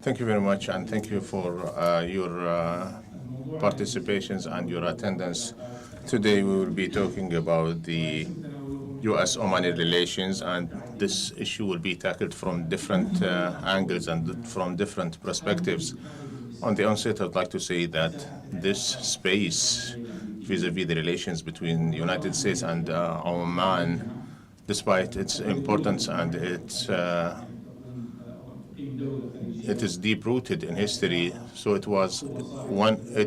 Thank you very much, and thank you for your participations and your attendance. Today we will be talking about the US-Omani relations, and this issue will be tackled from different angles and from different perspectives. On the onset, I'd like to say that this space vis-a-vis the relations between the United States and Oman, despite its importance and it is deep-rooted in history. So it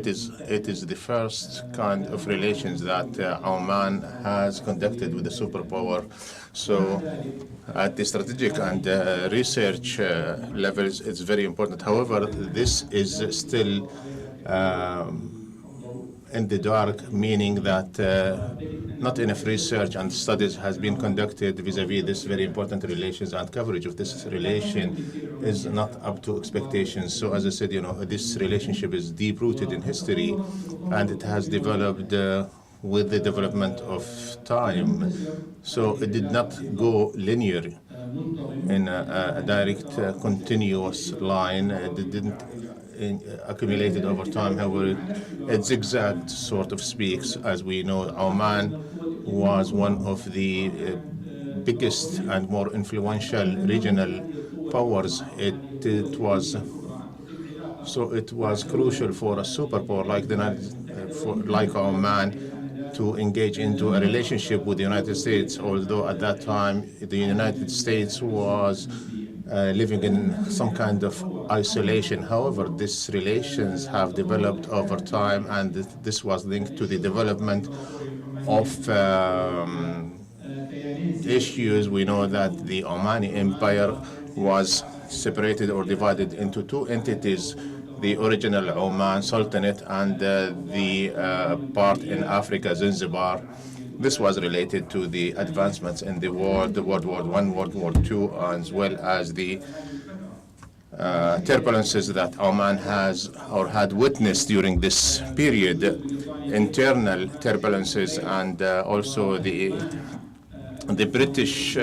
is the first kind of relations that Oman has conducted with the superpower. So at the strategic and research levels, it's very important. However, this is still in the dark, meaning that not enough research and studies has been conducted vis-a-vis this very important relations, and coverage of this relation is not up to expectations. So as I said, this relationship is deep-rooted in history, and it has developed with the development of time. So it did not go linear in a direct, continuous line. It didn't accumulated over time. However, it zigzagged, sort of speaks. As we know, Oman was one of the biggest and more influential regional powers. It was crucial for a superpower like Oman to engage into a relationship with the United States, although at that time the United States was living in some kind of isolation. However, these relations have developed over time, and this was linked to the development of issues. We know that the Omani Empire was separated or divided into two entities: the original Oman Sultanate and the part in Africa, Zanzibar. This was related to the advancements in the World War I, World War II, as well as the turbulences that Oman has or had witnessed during this period, internal turbulences, and also the British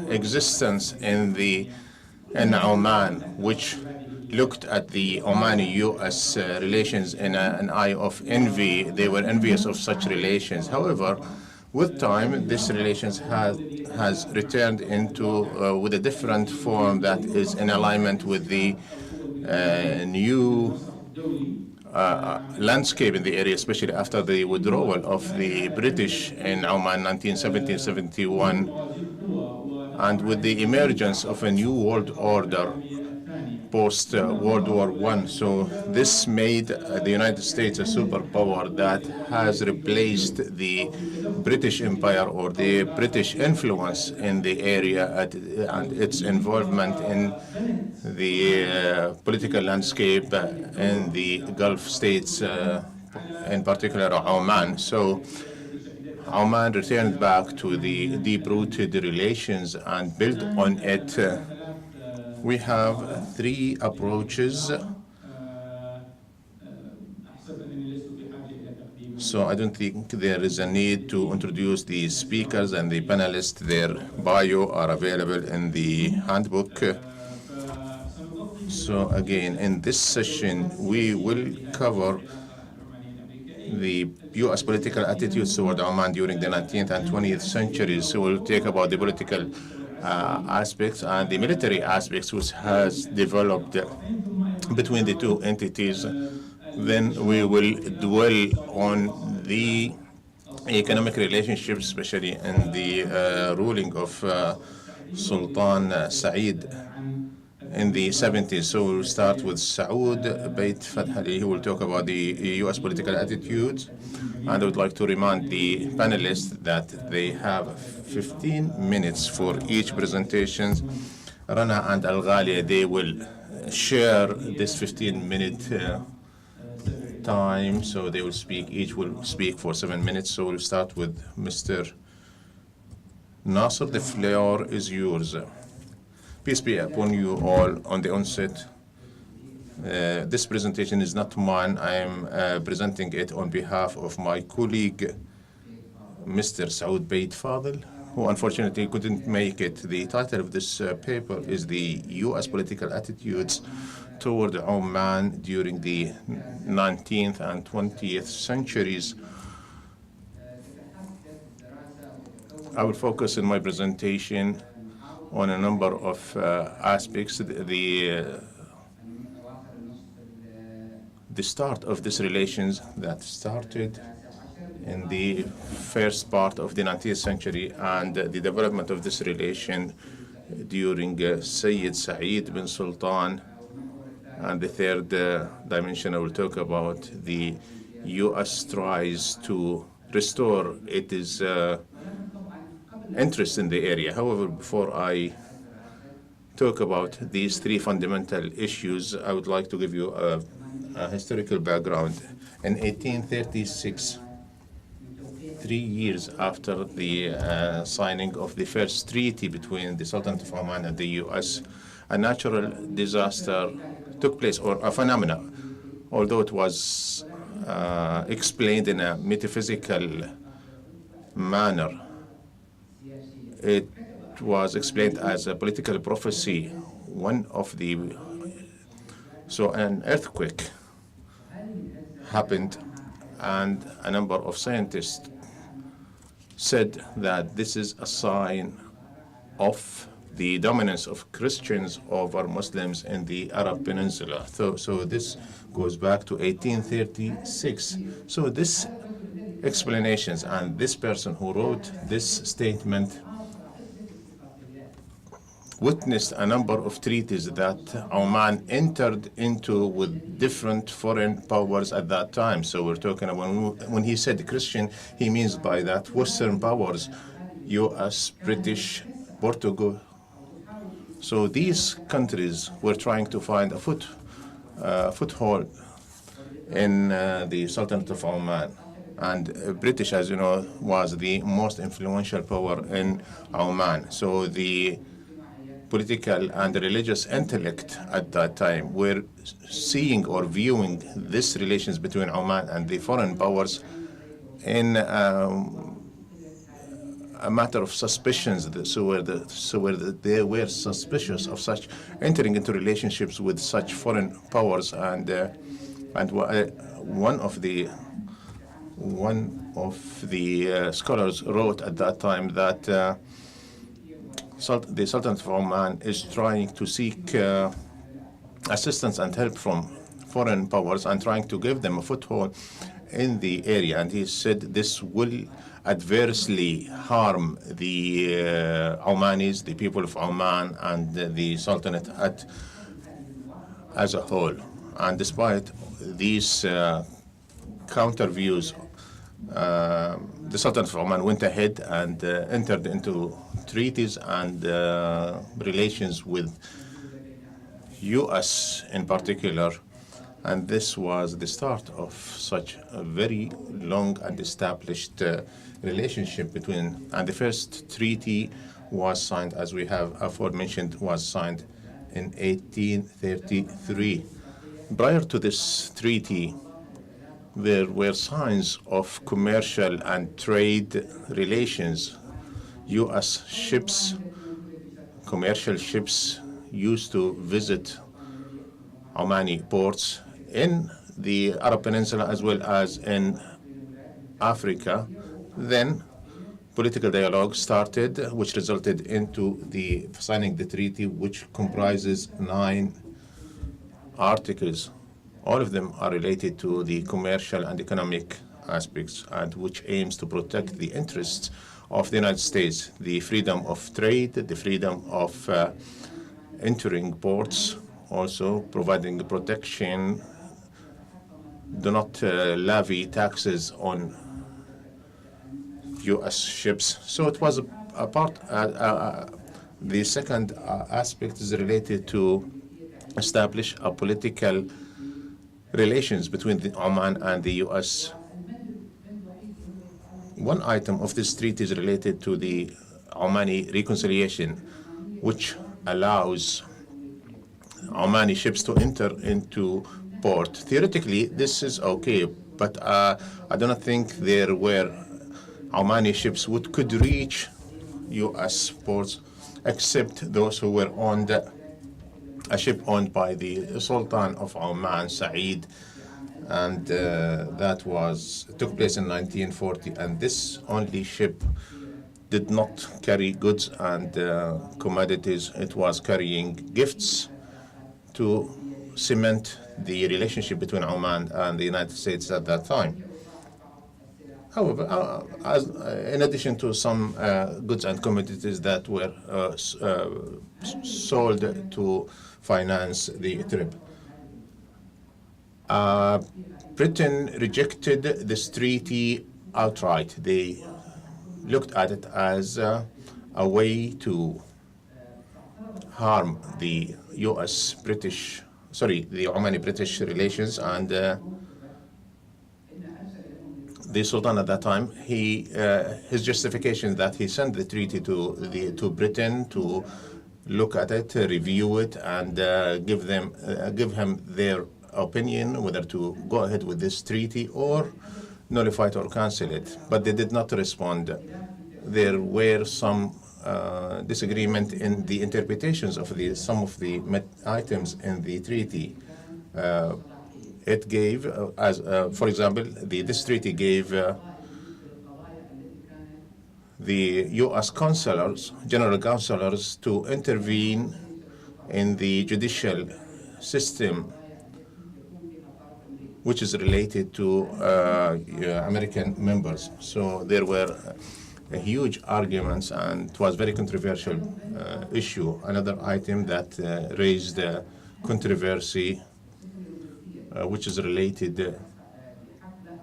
existence in Oman, which looked at the Omani-U.S. relations in an eye of envy. They were envious of such relations. However, with time, this relations has returned into with a different form that is in alignment with the new landscape in the area, especially after the withdrawal of the British in Oman 1970-71, and with the emergence of a new world order post-World War I. So this made the United States a superpower that has replaced the British Empire or the British influence in the area and its involvement in the political landscape in the Gulf states, in particular Oman. So Oman returned back to the deep-rooted relations and built on it. We have three approaches. So I don't think there is a need to introduce the speakers and the panelists. Their bio are available in the handbook. So again, in this session, we will cover the U.S. political attitudes toward Oman during the 19th and 20th centuries. So we'll talk about the political aspects and the military aspects which has developed between the two entities. Then we will dwell on the economic relationships, especially in the ruling of Sultan Said in the 70s. So we'll start with Saud Beit Fadhil. He will talk about the U.S. political attitudes. And I would like to remind the panelists that they have 15 minutes for each presentation. Rana and Alghalia, they will share this 15-minute time. So they will speak, each will speak for 7 minutes. So we'll start with Mr. Naser. The floor is yours. Peace be upon you all. On the onset, this presentation is not mine. I am presenting it on behalf of my colleague, Mr. Saud Beit Fadhil, who unfortunately couldn't make it. The title of this paper is the U.S. Political Attitudes toward Oman during the 19th and 20th centuries. I will focus in my presentation on a number of aspects. The start of these relations that started in the first part of the 19th century and the development of this relation during Sayyid Saeed bin Sultan. And the third dimension I will talk about, the U.S. tries to restore its interest in the area. However, before I talk about these three fundamental issues, I would like to give you a historical background. In 1836, 3 years after the signing of the first treaty between the Sultanate of Oman and the U.S., a natural disaster took place, or a phenomenon, although it was explained in a metaphysical manner. It was explained as a political prophecy. So an earthquake happened, and a number of scientists said that this is a sign of the dominance of Christians over Muslims in the Arab Peninsula. So this goes back to 1836. So this explanations and this person who wrote this statement witnessed a number of treaties that Oman entered into with different foreign powers at that time. So we're talking about, when he said Christian, he means by that Western powers, US, British, Portugal. So these countries were trying to find a foothold in the Sultanate of Oman. And British, as you know, was the most influential power in Oman. So the political and religious intellect at that time were seeing or viewing these relations between Oman and the foreign powers in a matter of suspicions. They were suspicious of such entering into relationships with such foreign powers, and one of the scholars wrote at that time that the Sultanate of Oman is trying to seek assistance and help from foreign powers and trying to give them a foothold in the area. And he said this will adversely harm the Omanis, the people of Oman, and the Sultanate as a whole. And despite these counter views, the Sultanate of Oman went ahead and entered into treaties and relations with U.S. in particular, and this was the start of such a very long and established relationship between. And the first treaty was signed, as we have aforementioned, was signed in 1833. Prior to this treaty, there were signs of commercial and trade relations. U.S. ships, commercial ships, used to visit Omani ports in the Arab Peninsula as well as in Africa. Then political dialogue started, which resulted into the signing the treaty, which comprises 9 articles. All of them are related to the commercial and economic aspects, and which aims to protect the interests of the United States, the freedom of trade, the freedom of entering ports, also providing protection, do not levy taxes on U.S. ships. So it was a part. The second aspect is related to establish a political relations between the Oman and the U.S. One item of this treaty is related to the Omani reconciliation, which allows Omani ships to enter into port. Theoretically, this is okay, but I do not think there were Omani ships which could reach U.S. ports, except those who were on the a ship owned by the Sultan of Oman, Said, and that took place in 1940. And this only ship did not carry goods and commodities. It was carrying gifts to cement the relationship between Oman and the United States at that time. However, in addition to some goods and commodities that were sold to finance the trip, Britain rejected this treaty outright. They looked at it as a way to harm the the Omani-British relations, and the Sultan at that time, his justification that he sent the treaty to Britain to look at it, review it, and give him their opinion whether to go ahead with this treaty or nullify it or cancel it. But they did not respond. There were some disagreement in the interpretations of some of the items in the treaty. It gave, for example, this treaty gave the U.S. general counselors, to intervene in the judicial system, which is related to American members. So there were huge arguments, and it was a very controversial issue. Another item that raised controversy, which is related,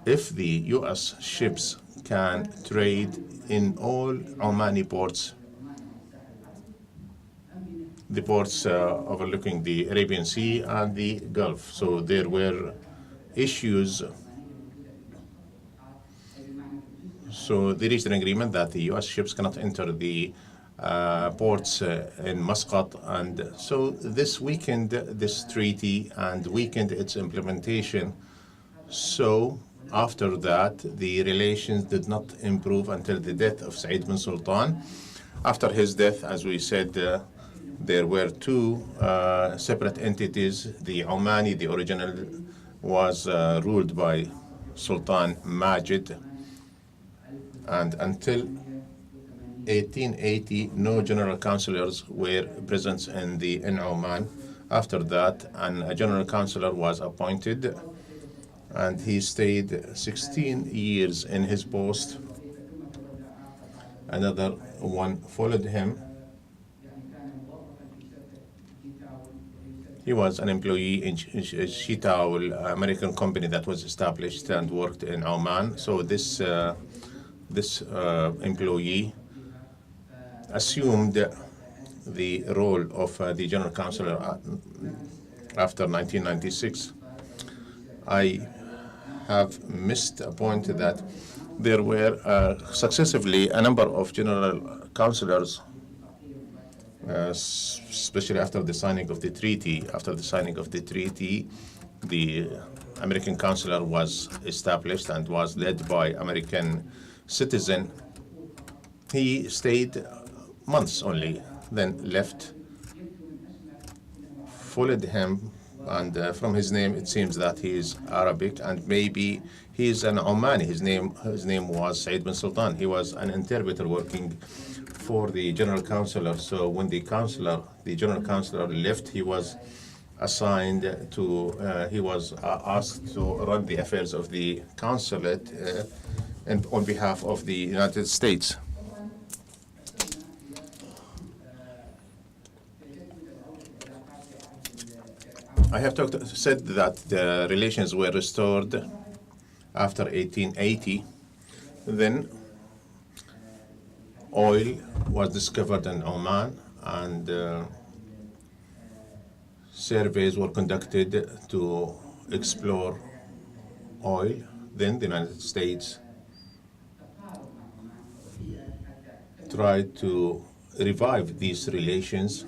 if the U.S. ships can trade in all Omani ports, the ports overlooking the Arabian Sea and the Gulf. So there were issues. So they reached an agreement that the U.S. ships cannot enter the ports in Muscat, and so this weakened this treaty and weakened its implementation. So after that, the relations did not improve until the death of Said bin Sultan. After his death, as we said, there were two separate entities. The Omani, the original, was ruled by Sultan Majid, and until 1880, no general counselors were present in Oman. After that, a general counselor was appointed, and he stayed 16 years in his post. Another one followed him. He was an employee in Shitawal, American company that was established and worked in Oman. So this employee assumed the role of the general counselor after 1996. I have missed a point that there were successively a number of general counselors, especially after the signing of the treaty. After the signing of the treaty, the American counselor was established and was led by American citizen. He stayed months only, then left, followed him, and from his name it seems that he is Arabic, and maybe he is an Omani. His name was Said bin Sultan. He was an interpreter working for the general counselor. So when the general counselor left, he was assigned to, he was asked to run the affairs of the consulate and on behalf of the United States. I have said that the relations were restored after 1880. Then oil was discovered in Oman, and surveys were conducted to explore oil. Then the United States tried to revive these relations.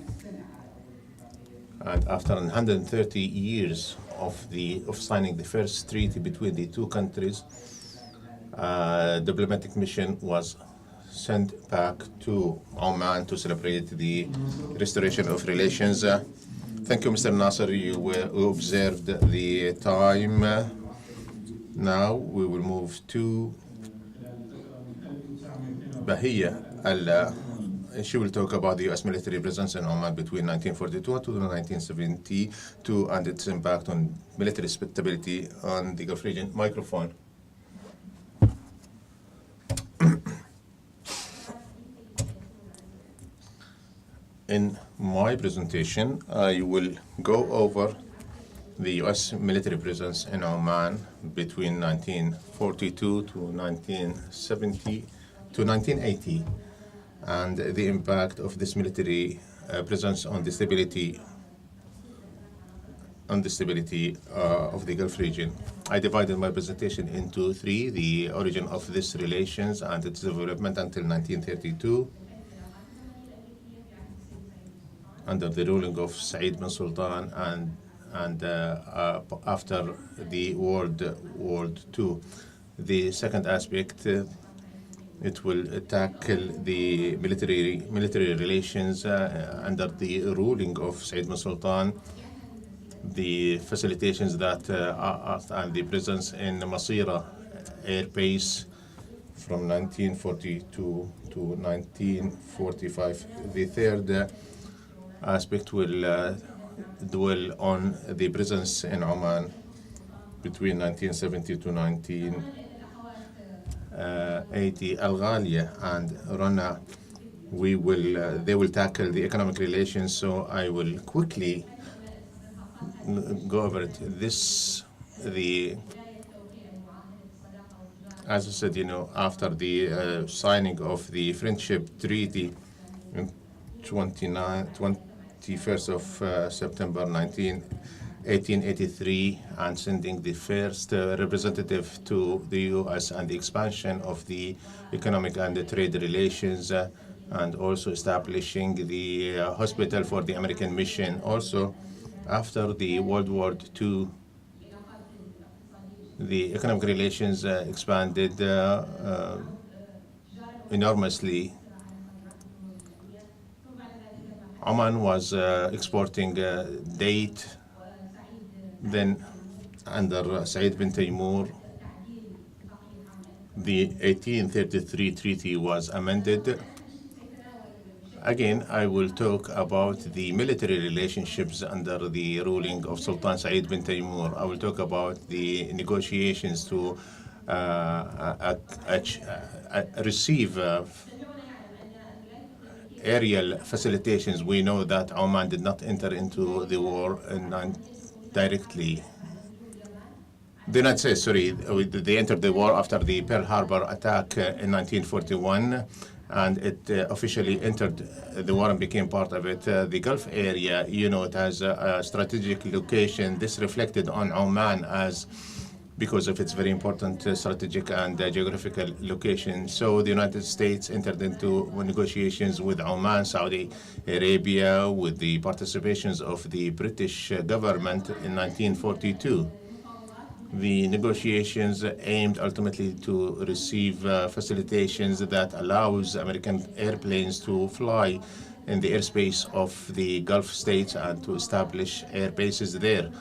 And after 130 years of signing the first treaty between the two countries, a diplomatic mission was sent back to Oman to celebrate the restoration of relations. Thank you, Mr. Nasser. You observed the time. Now we will move to Bahia. She will talk about the U.S. military presence in Oman between 1942 to 1972 and its impact on military stability on the Gulf region. Microphone. In my presentation, I will go over the U.S. military presence in Oman between 1942 to 1970 to 1980, and the impact of this military presence on the stability of the Gulf region. I divided my presentation into three: the origin of these relations and its development until 1932, under the ruling of Said bin Sultan, and after the World War II. The second aspect, it will tackle the military relations under the ruling of Said bin Sultan, the facilitations that and the presence in Masira Air Base from 1942 to 1945. The third aspect will dwell on the presence in Oman between 1970 to 1980. Alghalia and Rana, they will tackle the economic relations, so I will quickly go over it. As I said, after the signing of the Friendship Treaty in 21st of September 1883, and sending the first representative to the U.S. and the expansion of the economic and the trade relations, and also establishing the hospital for the American mission. Also, after the World War II, the economic relations expanded enormously. Oman was exporting date. Then, under Said bin Taimur, the 1833 treaty was amended. Again, I will talk about the military relationships under the ruling of Sultan Said bin Taimur. I will talk about the negotiations to receive aerial facilitations. We know that Oman did not enter into the war directly. The United States, they entered the war after the Pearl Harbor attack in 1941, and it officially entered the war and became part of it. The Gulf area, it has a strategic location. This reflected on Oman because of its very important strategic and geographical location. So the United States entered into negotiations with Oman, Saudi Arabia, with the participations of the British government in 1942. The negotiations aimed ultimately to receive facilitations that allows American airplanes to fly in the airspace of the Gulf states and to establish air bases there.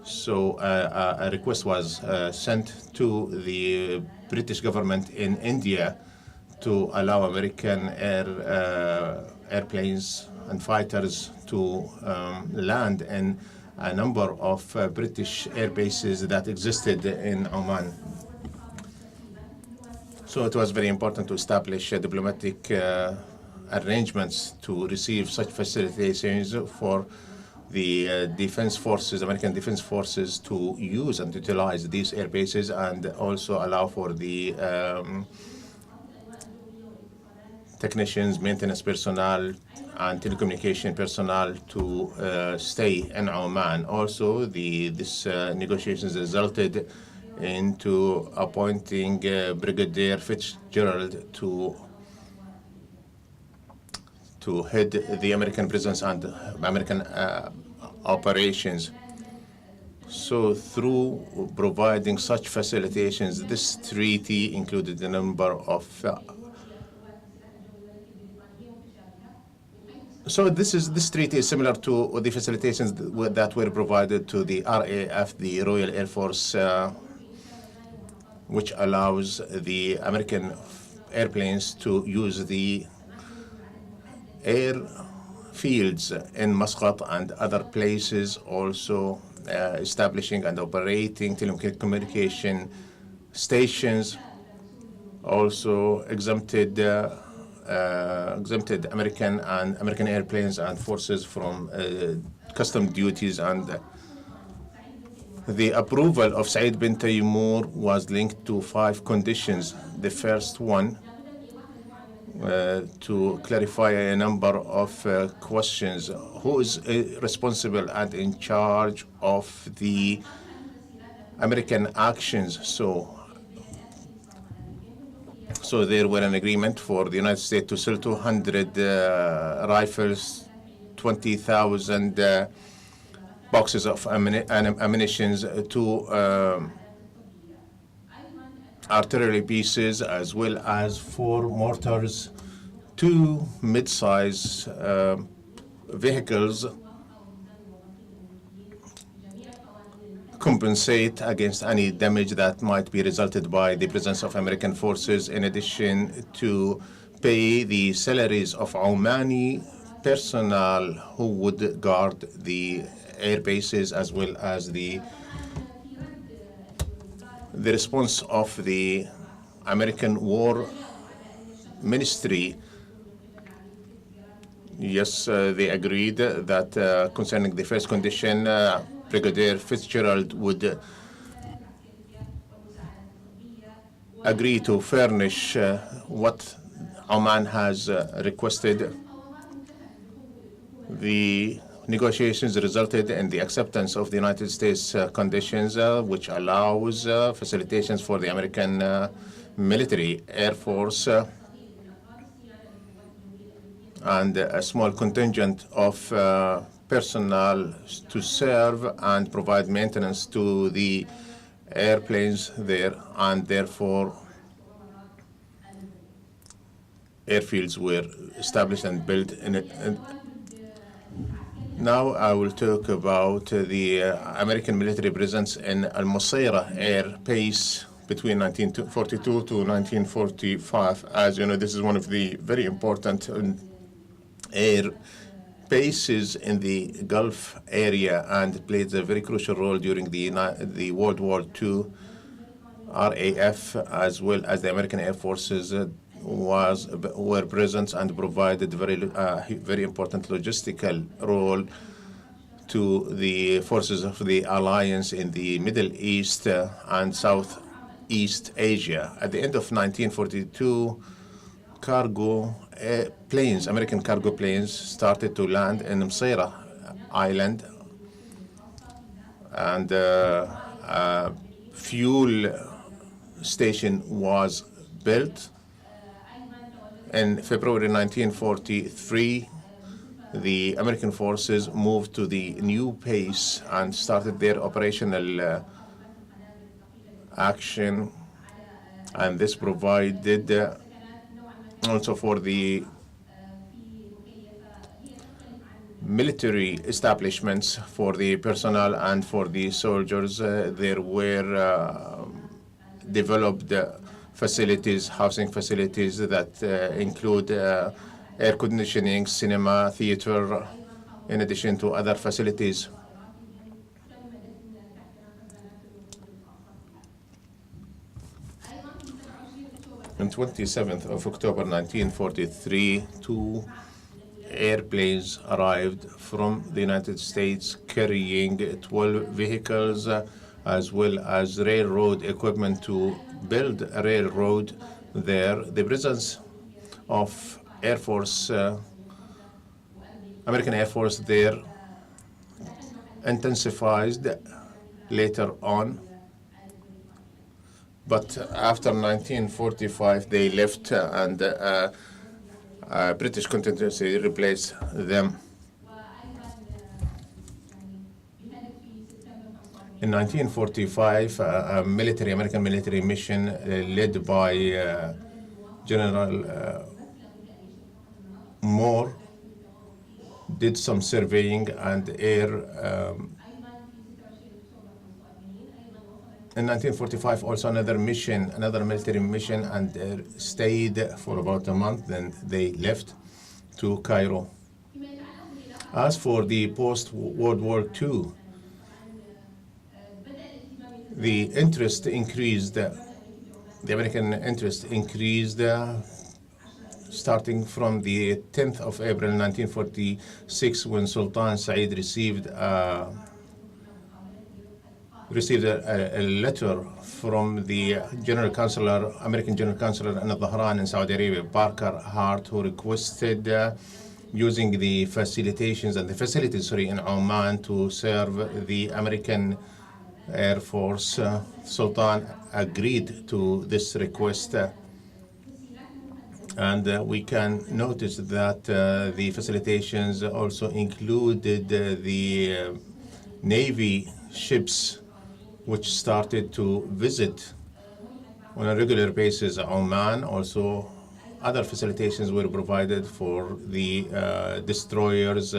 So a request was sent to the British government in India to allow American airplanes and fighters to land in a number of British air bases that existed in Oman. So it was very important to establish diplomatic arrangements to receive such facilitations for the defense forces, American defense forces, to use and utilize these air bases, and also allow for the technicians, maintenance personnel, and telecommunication personnel to stay in Oman. Also, this negotiations resulted into appointing Brigadier Fitzgerald to head the American presence and American operations. So through providing such facilitations, this treaty included a number of So this treaty is similar to the facilitations that were provided to the RAF, the Royal Air Force, which allows the American airplanes to use the airfields in Muscat and other places, also establishing and operating telecommunication stations, also exempted American airplanes and forces from custom duties. And the approval of Said bin Taimur was linked to 5 conditions. The first one, to clarify a number of questions. Who is responsible and in charge of the American actions? So there were an agreement for the United States to sell 200 rifles, 20,000 boxes of ammunition, 2 artillery pieces, as well as 4 mortars, 2 mid-size vehicles, compensate against any damage that might be resulted by the presence of American forces, in addition to pay the salaries of Omani personnel who would guard the air bases, as well as the response of the American War Ministry. Yes, they agreed that concerning the first condition, Brigadier Fitzgerald would agree to furnish what Oman has requested. The negotiations resulted in the acceptance of the United States conditions, which allows facilitations for the American military, Air Force, and a small contingent of personnel to serve and provide maintenance to the airplanes there, and therefore airfields were established and built in it. Now I will talk about the American military presence in Al Musaira Air Base between 1942 to 1945. As you know, this is one of the very important air bases in the Gulf area and played a very crucial role during the World War II. RAF, as well as the American Air Forces, were present and provided very important logistical role to the forces of the alliance in the Middle East and Southeast Asia. At the end of 1942, cargo planes, American cargo planes, started to land in Musaira Island, and a fuel station was built. In February 1943, the American forces moved to the new base and started their operational action, and this provided also for the military establishments, for the personnel and for the soldiers. There were developed facilities, housing facilities that include air conditioning, cinema, theater, in addition to other facilities. On 27th of October 1943, 2 airplanes arrived from the United States carrying 12 vehicles, as well as railroad equipment to build a railroad there. The presence of Air Force, American Air Force there intensified later on. But after 1945, they left, and British contingency replaced them. In 1945, a American military mission led by General Moore did some surveying and air. In 1945, also another mission, another military mission, and stayed for about a month. Then they left to Cairo. As for the post-World War II, the interest increased. The American interest increased starting from the 10th of April 1946, when Sultan Said received a letter from the American General Counselor in Dhahran in Saudi Arabia, Parker Hart, who requested using the facilities in Oman to serve the American Air Force. Sultan agreed to this request, and we can notice that the facilitations also included the Navy ships, which started to visit on a regular basis Oman. Also, other facilitations were provided for the destroyers,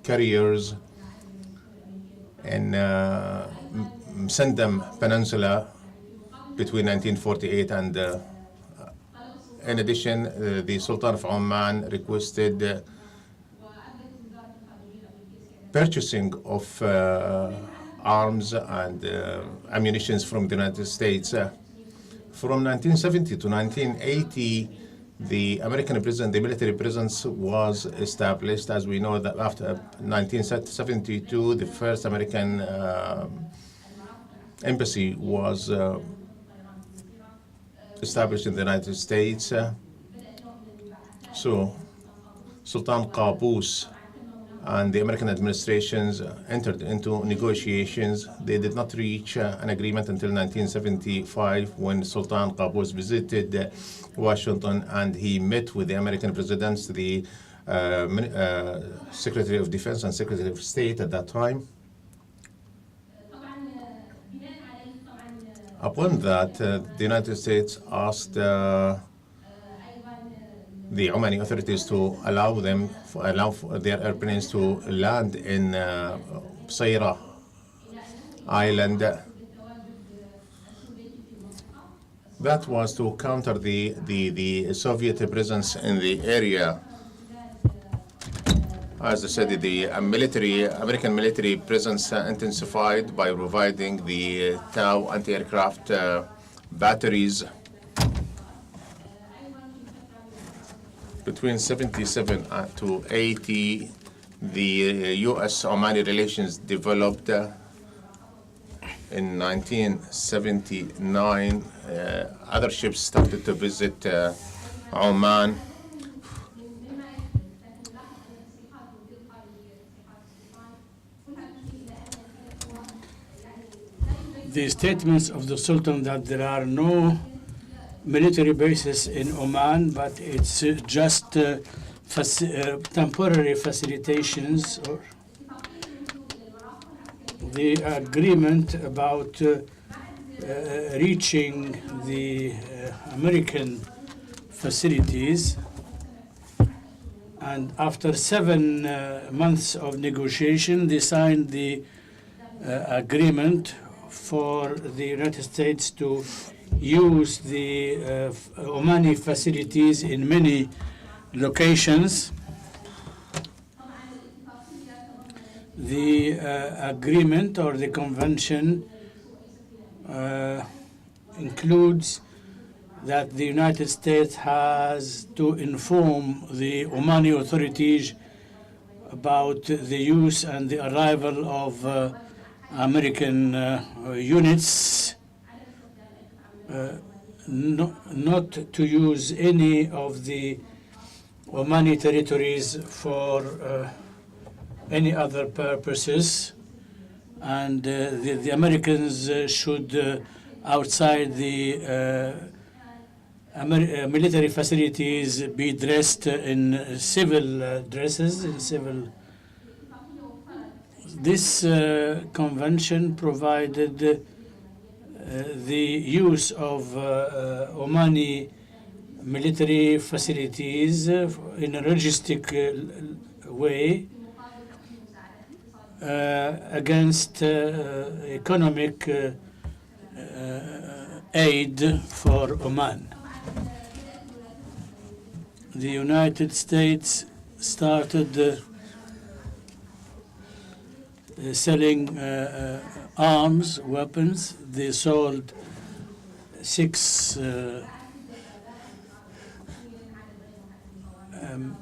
carriers, in Sandam Peninsula between 1948 and in addition, the Sultan of Oman requested purchasing of arms and ammunition from the United States. From 1970 to 1980, the military presence was established. As we know, that after 1972, the first American embassy was established in the United States. So Sultan Qaboos and the American administrations entered into negotiations. They did not reach an agreement until 1975, when Sultan Qaboos visited Washington, and he met with the American presidents, the Secretary of Defense and Secretary of State at that time. Upon that, the United States asked the Omani authorities to allow their airplanes to land in Sara Island. That was to counter the Soviet presence in the area. As I said, the American military presence intensified by providing the Tau anti-aircraft batteries. Between 77 to 80, the US-Omani relations developed. In 1979, other ships started to visit Oman. The statements of the Sultan that there are no military bases in Oman, but it's just temporary facilitations, or the agreement about reaching the American facilities, and after 7 months of negotiation, they signed the agreement for the United States to use the Omani facilities in many locations. The agreement or the convention includes that the United States has to inform the Omani authorities about the use and the arrival of American units, not to use any of the Omani territories for any other purposes, and the Americans should, outside the military facilities, be dressed in civil dresses, This convention provided the use of Omani military facilities in a logistic way against economic aid for Oman. The United States started selling arms, weapons. They sold 6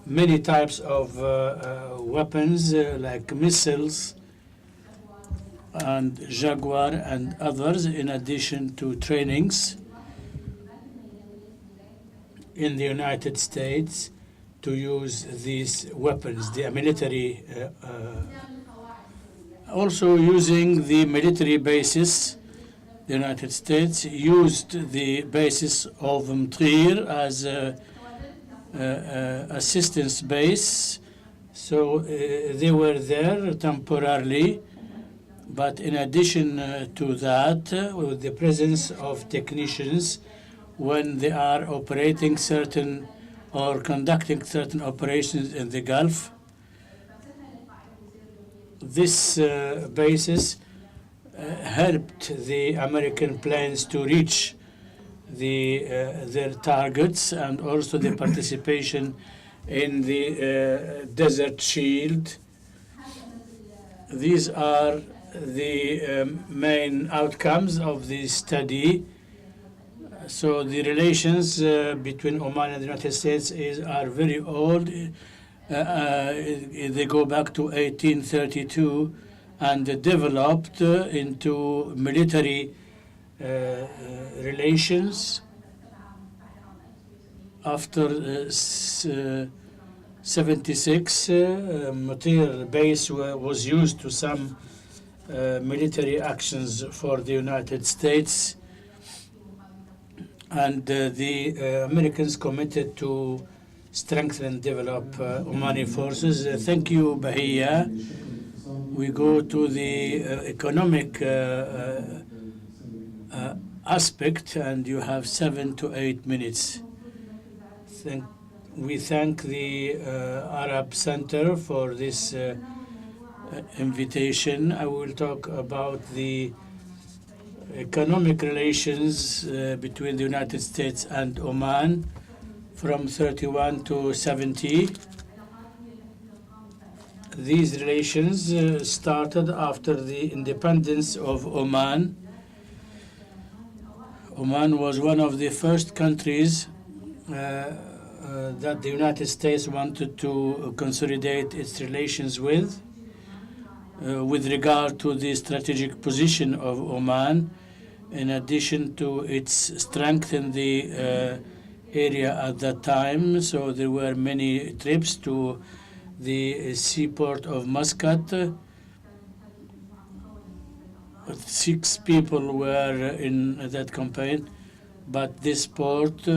many types of weapons like missiles and Jaguar and others, in addition to trainings in the United States to use these weapons, the military, also using the military bases. The United States used the basis of Mtghir as a assistance base, so they were there temporarily. But in addition to that, with the presence of technicians, when they are operating certain or conducting certain operations in the Gulf, this basis helped the American planes to reach their targets, and also the participation in the Desert Shield. These are the main outcomes of the study. So the relations between Oman and the United States are very old. They go back to 1832 and developed into military relations. After 76, Mtghir base was used to some military actions for the United States, and the Americans committed to strengthen and develop Omani forces. Thank you, Bahia. We go to the economic aspect, and you have 7 to 8 minutes. We thank the Arab Center for this invitation. I will talk about the economic relations between the United States and Oman from 31 to 70. These relations started after the independence of Oman. Oman was one of the first countries that the United States wanted to consolidate its relations with regard to the strategic position of Oman, in addition to its strength in the area at that time. So there were many trips to the seaport of Muscat. 6 people were in that campaign, but this port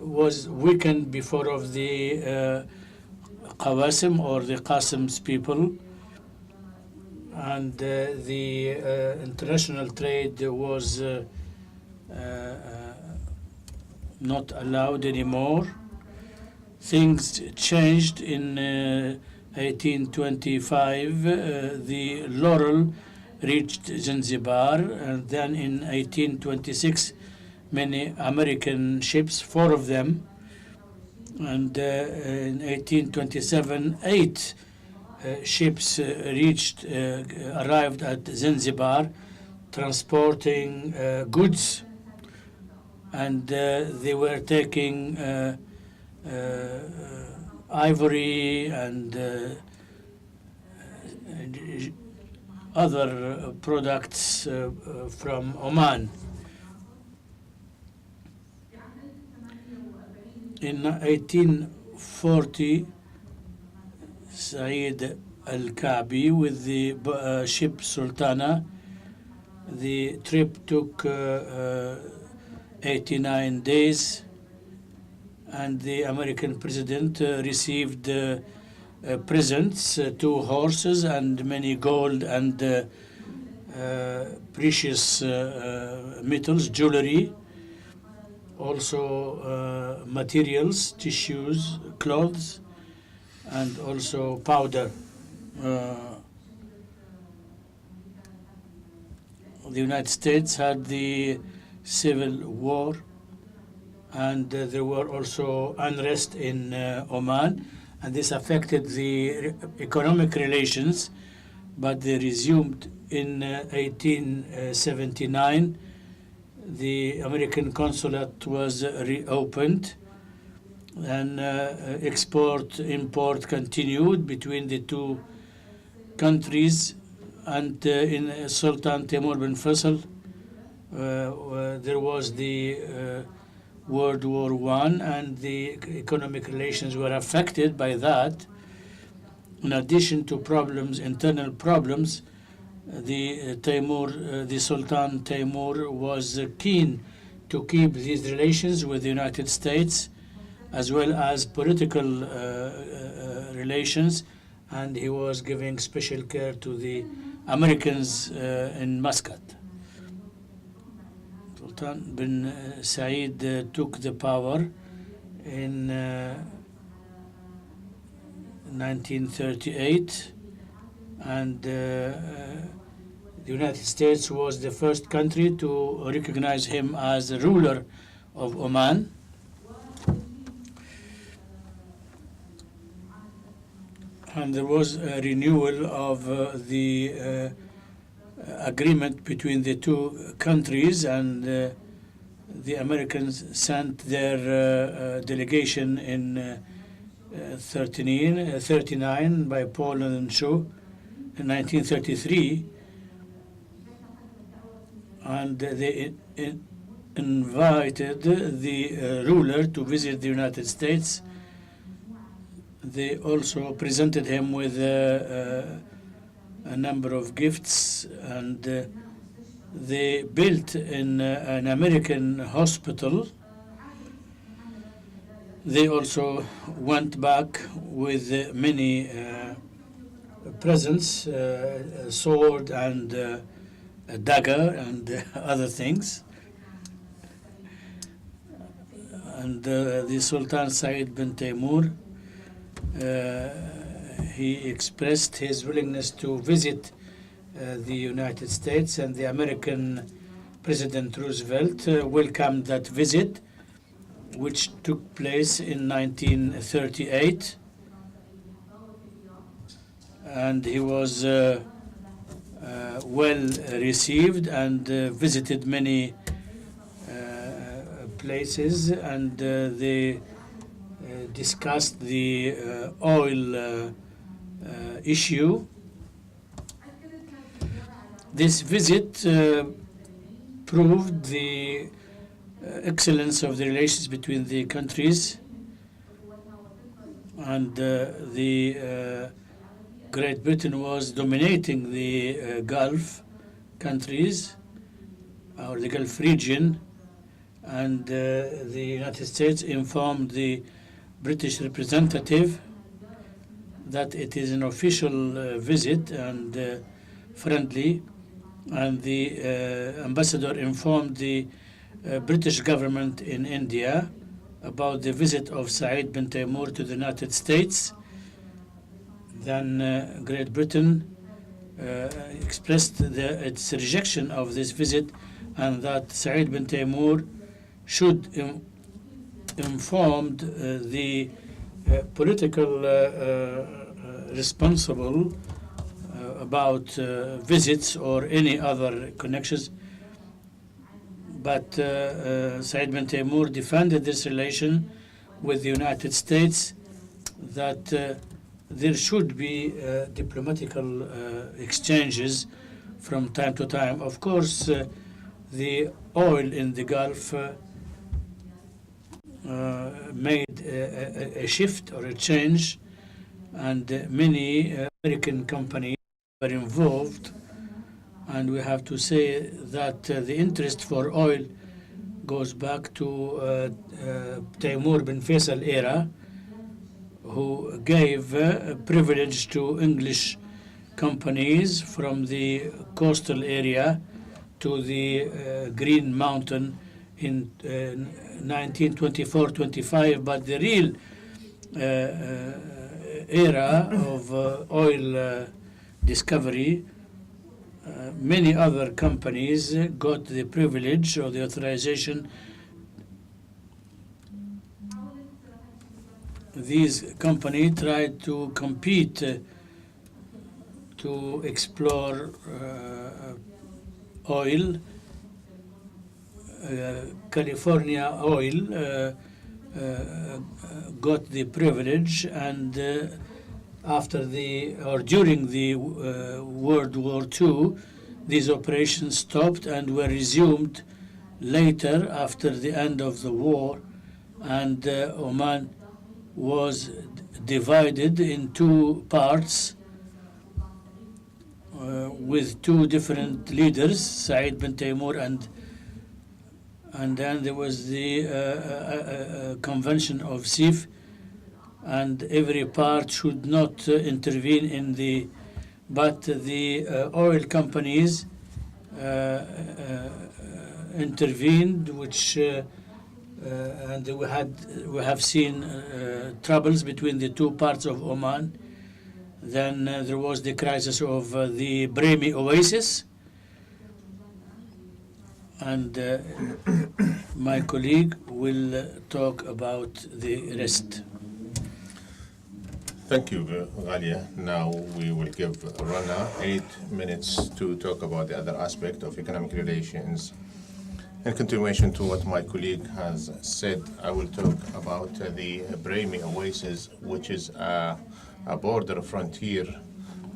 was weakened because of the Qawasim or the Qasim's people, and the international trade was not allowed anymore. Things changed in 1825. The Laurel reached Zanzibar, and then in 1826 many American ships, 4 of them, and in 1827 8 ships arrived at Zanzibar transporting goods, and they were taking ivory and other products from Oman. In 1840, Said Al-Ka'bi with the ship Sultana, the trip took 89 days, and the American president received presents, 2 horses and many gold and precious metals, jewelry, also materials, tissues, clothes, and also powder. The United States had the Civil War, and there were also unrest in Oman, and this affected the economic relations, but they resumed in 1879. The American consulate was reopened, and export-import continued between the two countries. And in Sultan Taimur bin Faisal, there was the World War I, and the economic relations were affected by that. In addition to problems, internal problems, the Sultan Taimur was keen to keep these relations with the United States, as well as political relations, and he was giving special care to the Americans in Muscat. Sultan bin Said took the power in 1938, and the United States was the first country to recognize him as the ruler of Oman. And there was a renewal of the agreement between the two countries, and the Americans sent their delegation in 39 by Paul and Shaw in 1933, and they invited the ruler to visit the United States. They also presented him with a number of gifts, and they built in an American hospital. They also went back with many presents, a sword and a dagger and other things. And the Sultan Said bin Taimur, he expressed his willingness to visit the United States, and the American President Roosevelt welcomed that visit, which took place in 1938. And he was well received and visited many places, and they discussed the oil issue. This visit proved the excellence of the relations between the countries, and the Great Britain was dominating the Gulf countries, or the Gulf region, and the United States informed the British representative that it is an official visit and friendly, and the ambassador informed the British government in India about the visit of Said bin Taimur to the United States. Then Great Britain expressed its rejection of this visit, and that Said bin Taimur should inform the political responsible about visits or any other connections. But Said bin Taimur defended this relation with the United States, that there should be diplomatical exchanges from time to time. Of course, the oil in the Gulf made a shift or a change, and many American companies were involved, and we have to say that the interest for oil goes back to Taimur bin Faisal era, who gave privilege to English companies from the coastal area to the Green Mountain in 1924-25, but the real era of oil discovery, many other companies got the privilege or the authorization. These companies tried to compete to explore oil. California Oil got the privilege, and after the or during the World War II, these operations stopped and were resumed later after the end of the war, and Oman was divided in two parts with two different leaders, Said bin Taimur, and then there was the Convention of Sif, and every part should not intervene in the, but the oil companies intervened, which and we have seen troubles between the two parts of Oman. Then there was the crisis of the Brahmi Oasis, and my colleague will talk about the rest. Thank you, Ghalia. Now we will give Rana 8 minutes to talk about the other aspect of economic relations. In continuation to what my colleague has said, I will talk about the Brahmi Oasis, which is a border frontier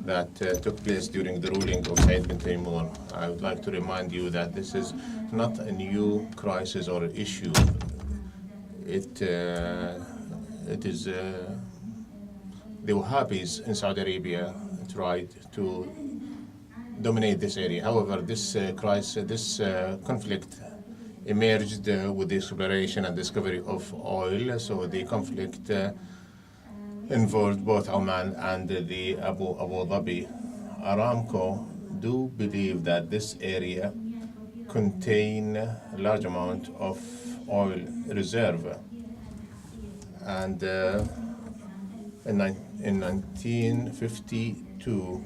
that took place during the ruling of Said bin Taimur. I would like to remind you that this is not a new crisis or issue. It is the Wahhabis in Saudi Arabia tried to dominate this area. However, this conflict emerged with the exploration and discovery of oil. So the conflict involved both Oman and the Abu Dhabi. Aramco do believe that this area contain a large amount of oil reserve, and in 1952,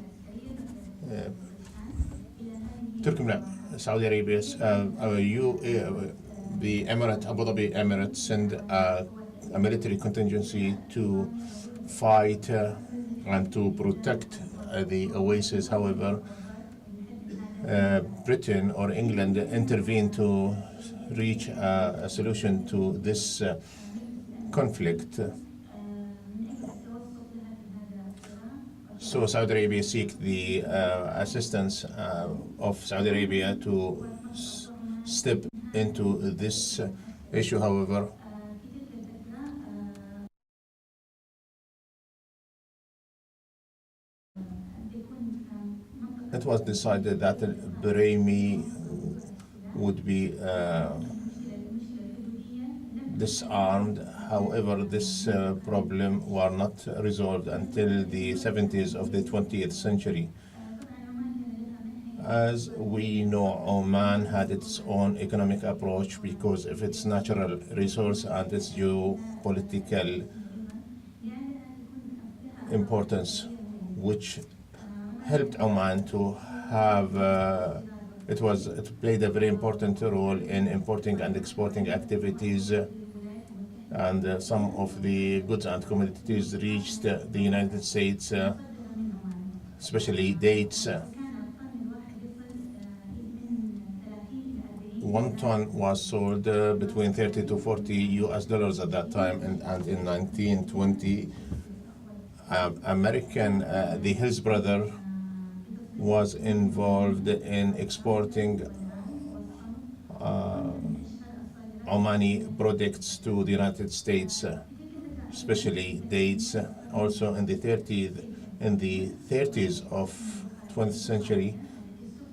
Saudi Arabia's the Emirate, Abu Dhabi Emirate, sent a military contingency to fight and to protect the oasis. However, Britain or England intervened to reach a solution to this conflict. So Saudi Arabia seek the assistance of Saudi Arabia to step into this issue. However, it was decided that Brahmi would be disarmed. However, this problem was not resolved until the 70s of the 20th century. As we know, Oman had its own economic approach because of its natural resource and its geopolitical importance, which helped Oman to have it played a very important role in importing and exporting activities, and some of the goods and commodities reached the United States, especially dates. 1 ton was sold between 30 to 40 US dollars at that time, and in 1920, the Hills brother was involved in exporting Omani products to the United States, especially dates. Also in the 30s of 20th century,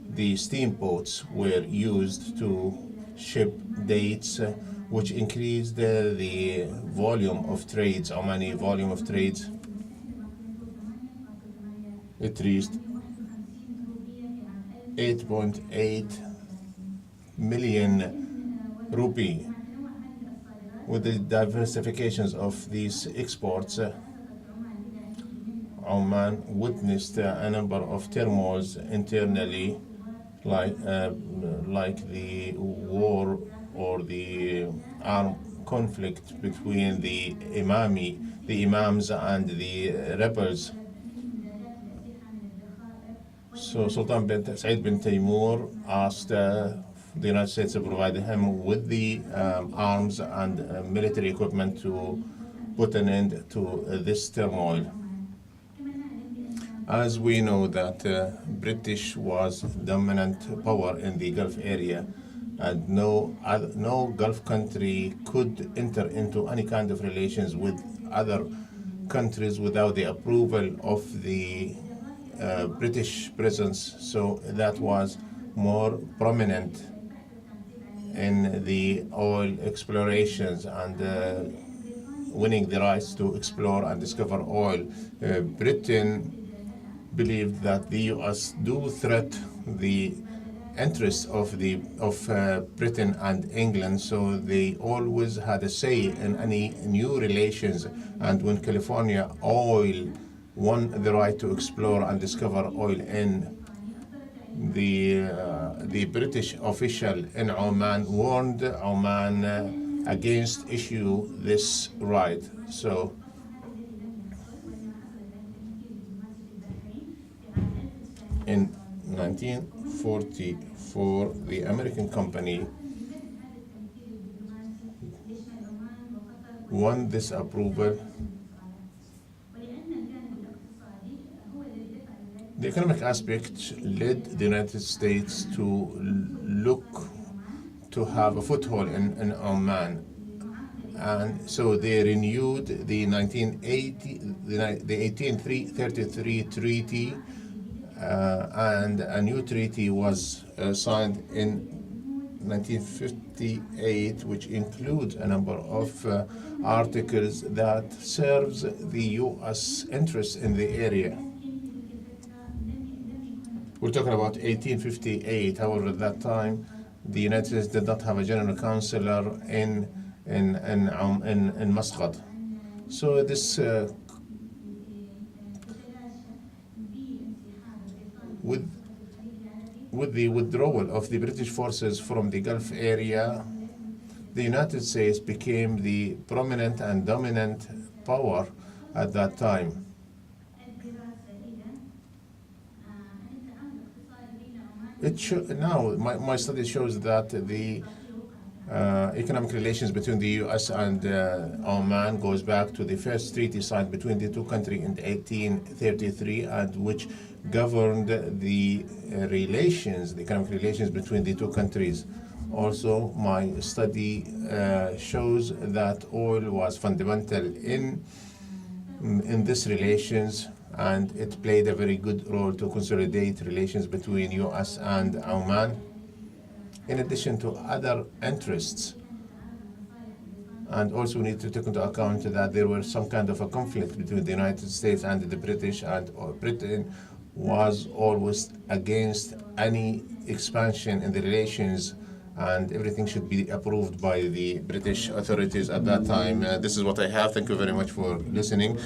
the steamboats were used to ship dates, which increased the volume of trades, Omani volume of trades. It reached 8.8 million rupee. With the diversifications of these exports, Oman witnessed a number of turmoils internally, like the war or the armed conflict between the imams and the rebels. So Sultan bin Said bin Taimur asked the United States to provide him with the arms and military equipment to put an end to this turmoil. As we know that British was dominant power in the Gulf area, and no Gulf country could enter into any kind of relations with other countries without the approval of the British presence. So that was more prominent in the oil explorations and winning the rights to explore and discover oil. Britain believed that the U.S. do threat the interests of Britain and England, so they always had a say in any new relations. And when California Oil won the right to explore and discover oil in the British official in Oman warned Oman against issue this right. So in 1944, the American company won this approval. The economic aspect led the United States to look to have a foothold in Oman. And so they renewed the 1833 treaty, and a new treaty was signed in 1958, which includes a number of articles that serves the U.S. interests in the area. We're talking about 1858. However, at that time, the United States did not have a general counselor in Muscat. So this with the withdrawal of the British forces from the Gulf area, the United States became the prominent and dominant power at that time. Now, my study shows that the economic relations between the U.S. and Oman goes back to the first treaty signed between the two countries in 1833, and which governed the economic relations between the two countries. Also, my study shows that oil was fundamental in this relations, and it played a very good role to consolidate relations between U.S. and Oman, in addition to other interests. And also we need to take into account that there was some kind of a conflict between the United States and the British, and Britain was always against any expansion in the relations, and everything should be approved by the British authorities at that time. This is what I have. Thank you very much for listening.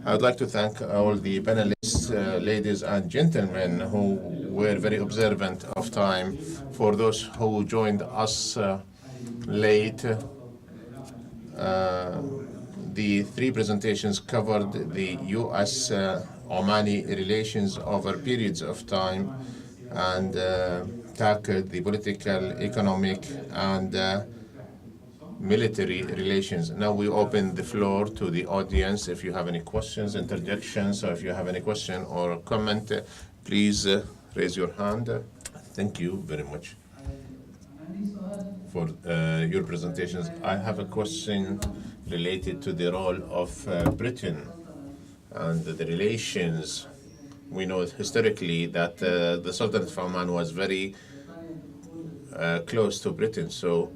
I would like to thank all the panelists, ladies and gentlemen, who were very observant of time. For those who joined us late, the three presentations covered the US-Omani relations over periods of time, and tackled the political, economic, and military relations. Now we open the floor to the audience. If you have any questions, interjections, or if you have any question or comment, please raise your hand. Thank you very much for your presentations. I have a question related to the role of Britain and the relations. We know historically that the Sultanate of Oman was very close to Britain. So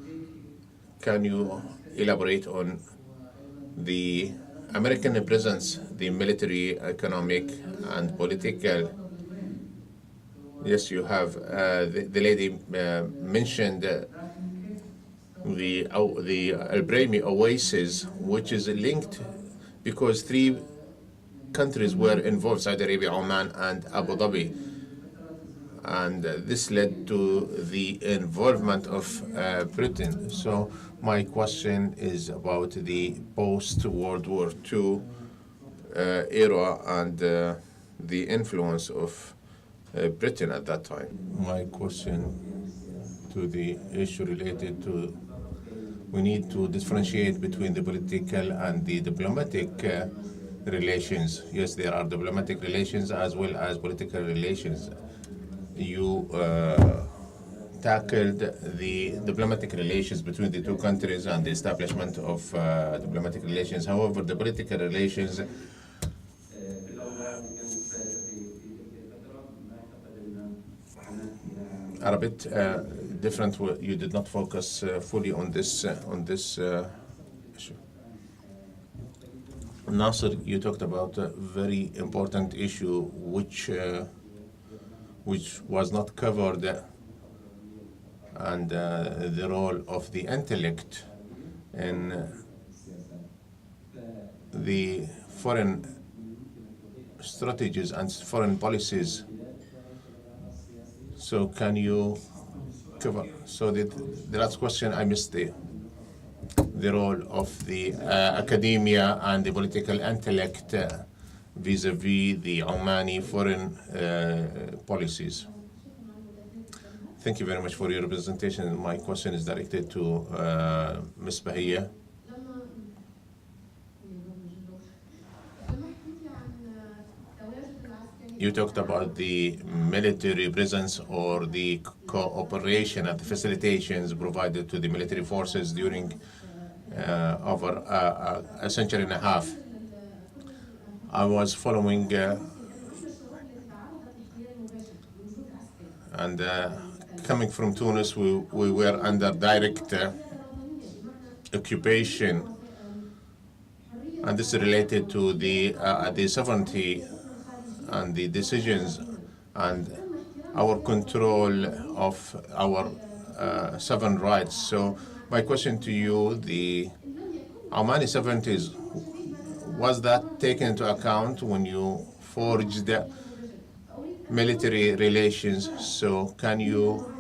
can you elaborate on the American presence, the military, economic, and political? Yes, you have. The lady mentioned the Al Brahmi oasis, which is linked because three countries were involved: Saudi Arabia, Oman, and Abu Dhabi. And this led to the involvement of Britain. So my question is about the post-World War II era and the influence of Britain at that time. My question to the issue related to, we need to differentiate between the political and the diplomatic relations. Yes, there are diplomatic relations as well as political relations. You tackled the diplomatic relations between the two countries and the establishment of diplomatic relations. However, the political relations are a bit different. You did not focus fully on this issue. Naser, you talked about a very important issue which was not covered, and the role of the intellect in the foreign strategies and foreign policies. So can you cover? So the last question, I missed the role of the academia and the political intellect vis-a-vis the Omani foreign policies. Thank you very much for your representation. My question is directed to Ms. Bahia. You talked about the military presence or the cooperation and the facilitations provided to the military forces during over a century and a half. I was following and coming from Tunis, we were under direct occupation, and this is related to the sovereignty and the decisions and our control of our sovereign rights. So my question to you, the Omani sovereignties, was that taken into account when you forged military relations? So can you,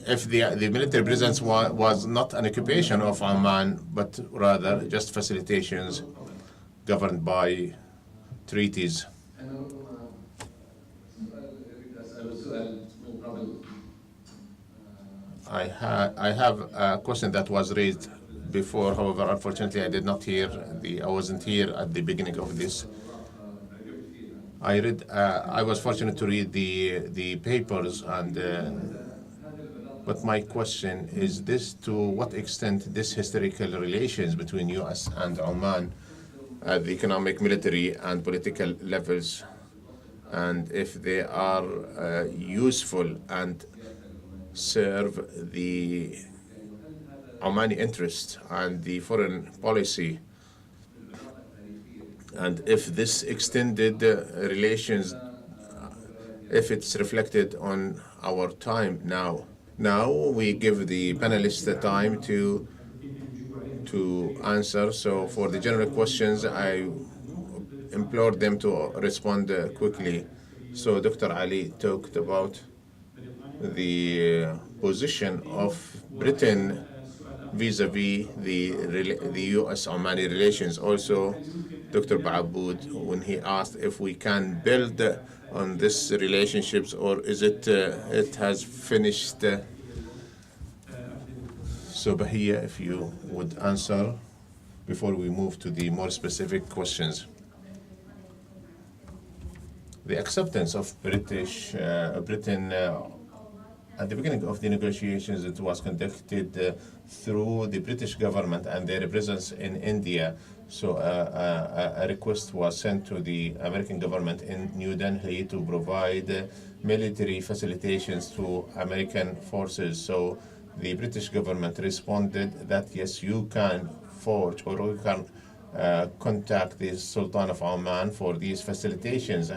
if the military presence was not an occupation of Oman, but rather just facilitations governed by treaties? I have a question that was raised before. However, unfortunately, I wasn't here at the beginning of this. I was fortunate to read the papers, and but my question is this: to what extent this historical relations between U.S. and Oman at the economic, military, and political levels, and if they are useful and serve the Omani interest and the foreign policy, and if this extended relations, if it's reflected on our time now. Now we give the panelists the time to answer. So for the general questions, I implore them to respond quickly. So Dr. Ali talked about the position of Britain vis-a-vis the US-Omani relations. Also, Dr. Baabood, when he asked if we can build on this relationships, or is it has finished? So Bahia, if you would answer before we move to the more specific questions. The acceptance of Britain at the beginning of the negotiations, it was conducted through the British government and their presence in India. So a request was sent to the American government in New Delhi to provide military facilitations to American forces. So the British government responded that yes, you can forge or you can contact the Sultan of Oman for these facilitations.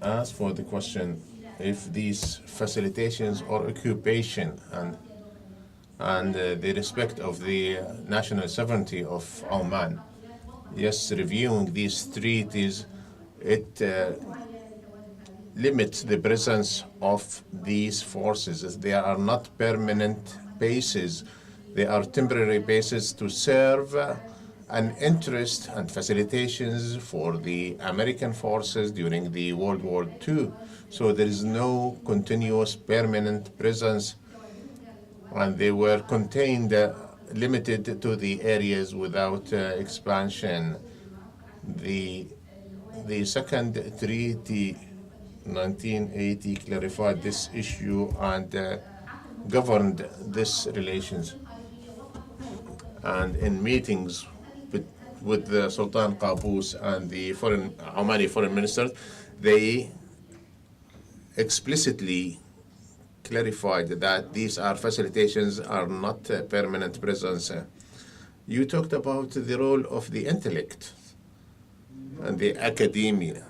As for the question, if these facilitations or occupation, and and the respect of the national sovereignty of Oman. Yes, reviewing these treaties, it limits the presence of these forces. They are not permanent bases. They are temporary bases to serve an interest and facilitations for the American forces during the World War II. So there is no continuous permanent presence, and they were contained, limited to the areas without expansion. The second treaty, 1980, clarified this issue and governed these relations. And in meetings with the Sultan Qaboos and the Omani foreign ministers, they explicitly clarified that these are facilitations, are not permanent presence. You talked about the role of the intellect and the academia.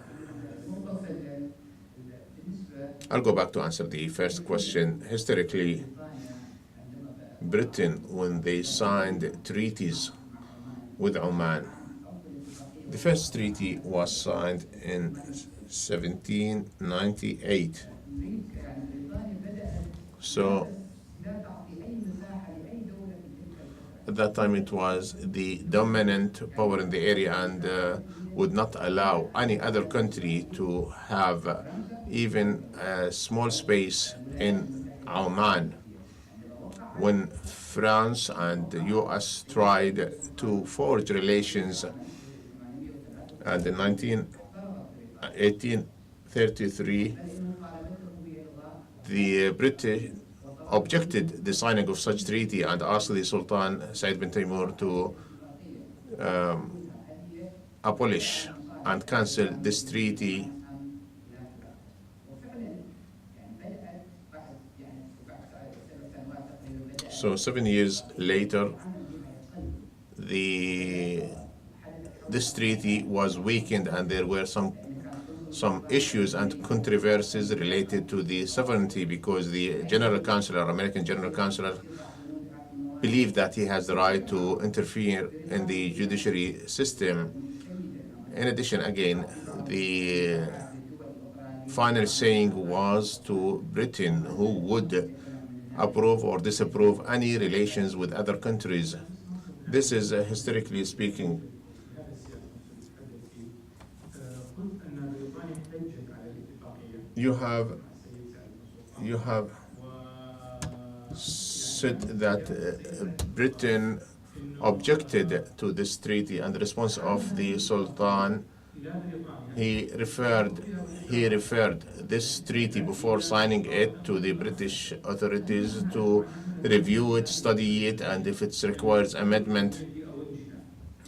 I'll go back to answer the first question. Historically, Britain, when they signed treaties with Oman, the first treaty was signed in 1798. So at that time it was the dominant power in the area and would not allow any other country to have even a small space in Oman. When France and the US tried to forge relations, and in 1833, the British objected the signing of such treaty and asked the Sultan Said bin Taimur to abolish and cancel this treaty. So 7 years later, this treaty was weakened, and there were some issues and controversies related to the sovereignty, because the American General Counselor, believed that he has the right to interfere in the judiciary system. In addition, again, the final saying was to Britain, who would approve or disapprove any relations with other countries. This is historically speaking. You have said that Britain objected to this treaty, and the response of the Sultan, he referred this treaty before signing it to the British authorities to review it, study it, and if it requires amendment.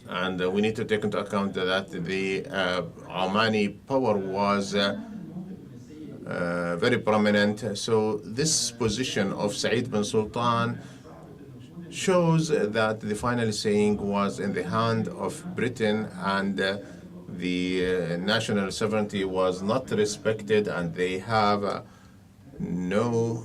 And we need to take into account that the Omani power was very prominent. So this position of Said bin Sultan shows that the final saying was in the hand of Britain, and the national sovereignty was not respected, and they have no.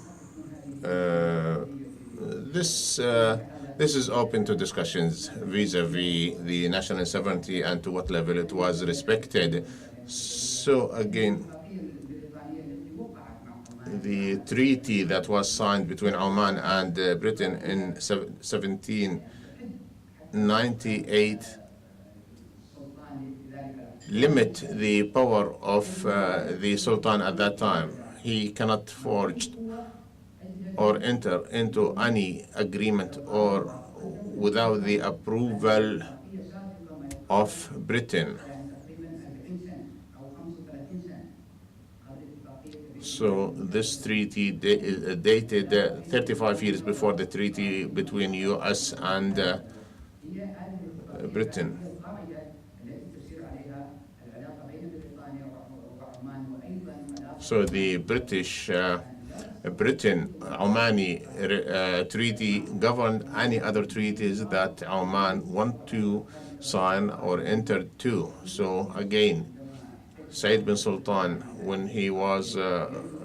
This is open to discussions vis-a-vis the national sovereignty and to what level it was respected. So again, the treaty that was signed between Oman and Britain in 1798 limit the power of the Sultan at that time. He cannot forge or enter into any agreement or without the approval of Britain. So this treaty dated 35 years before the treaty between US and Britain. So the Britain-Omani treaty governed any other treaties that Oman want to sign or enter to. So again, Said bin Sultan, when he was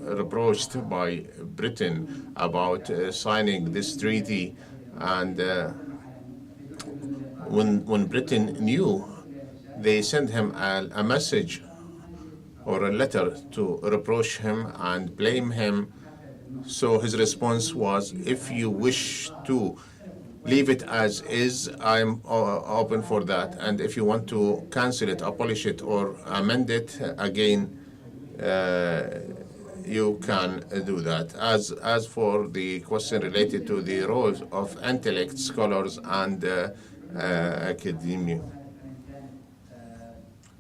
reproached by Britain about signing this treaty, and when Britain knew, they sent him a message or a letter to reproach him and blame him. So his response was, if you wish to leave it as is, I'm open for that. And if you want to cancel it, abolish it, or amend it again, you can do that. As for the question related to the roles of intellect, scholars, and academia,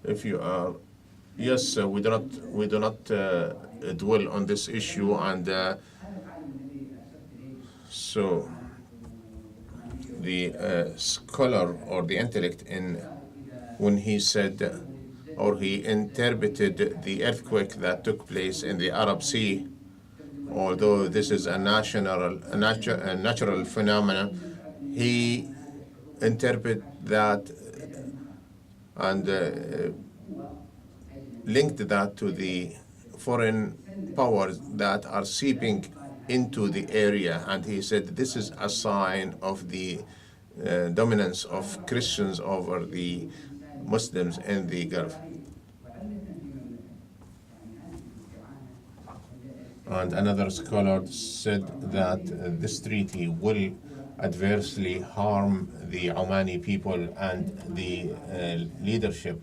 if you are, yes, we do not dwell on this issue, and so the scholar or the intellect when he said or he interpreted the earthquake that took place in the Arab Sea, although this is a natural phenomenon, he interpreted that and linked that to the foreign powers that are seeping into the area, and he said this is a sign of the dominance of Christians over the Muslims in the Gulf. And another scholar said that this treaty will adversely harm the Omani people and the leadership.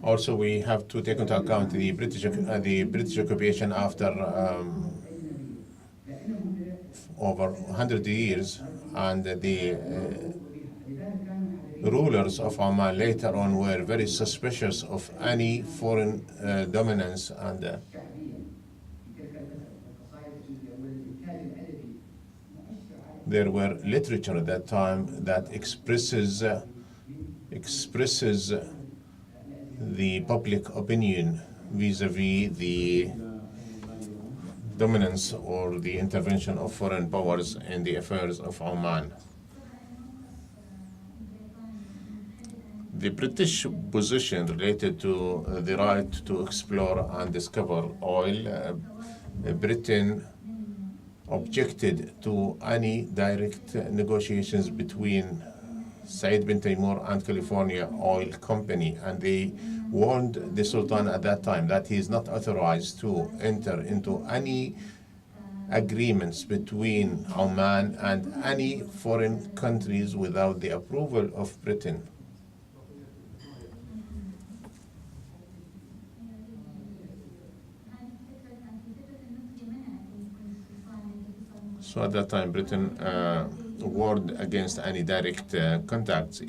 Also, we have to take into account the British occupation after over 100 years, and the rulers of Oman later on were very suspicious of any foreign dominance, and there were literature at that time that expresses the public opinion vis-a-vis the dominance or the intervention of foreign powers in the affairs of Oman. The British position related to the right to explore and discover oil, Britain objected to any direct negotiations between Said bin Taimur and California Oil Company, and they warned the Sultan at that time that he is not authorized to enter into any agreements between Oman and any foreign countries without the approval of Britain. So at that time, Britain warned against any direct contacts.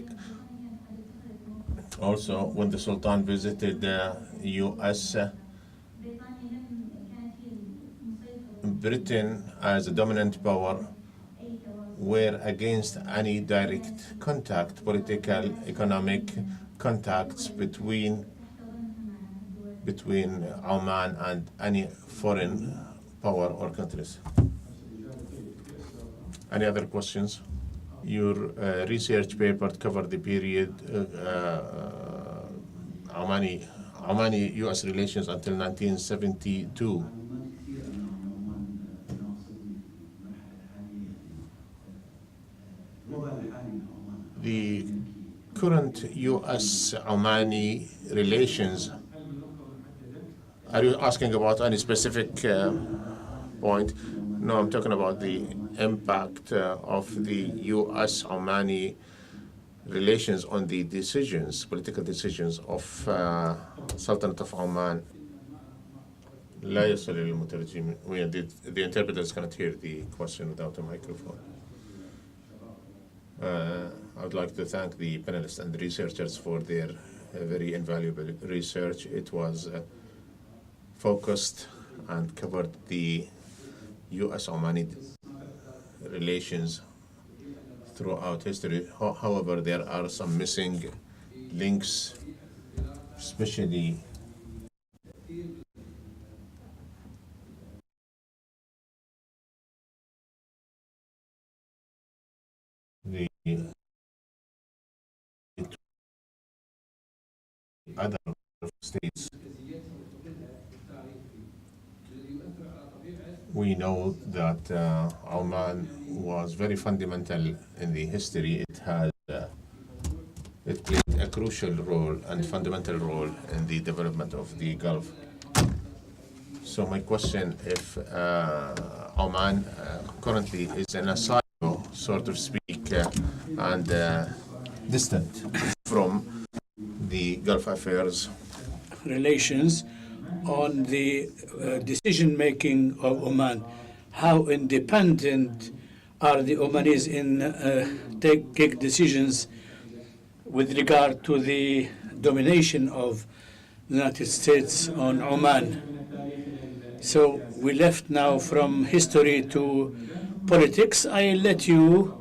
Also, when the Sultan visited the US, Britain, as a dominant power, were against any direct contact, political, economic contacts between Oman and any foreign power or countries. Any other questions? Your research paper covered the period Omani-US relations until 1972. The current US-Omani relations, are you asking about any specific point? No, I'm talking about the impact of the US-Omani relations on the decisions, political decisions of Sultanate of Oman. لا يصل المترجم. The interpreters cannot hear the question without a microphone. I would like to thank the panelists and the researchers for their very invaluable research. It was focused and covered the US-Omani relations throughout history. However, there are some missing links, especially the other states. We know that Oman was very fundamental in the history. It played a crucial role and fundamental role in the development of the Gulf. So my question, if Oman currently is in a silo, so to speak, and distant from the Gulf affairs. Relations on the decision-making of Oman. How independent are the Omanis in taking decisions with regard to the domination of the United States on Oman? So we left now from history to politics. I let you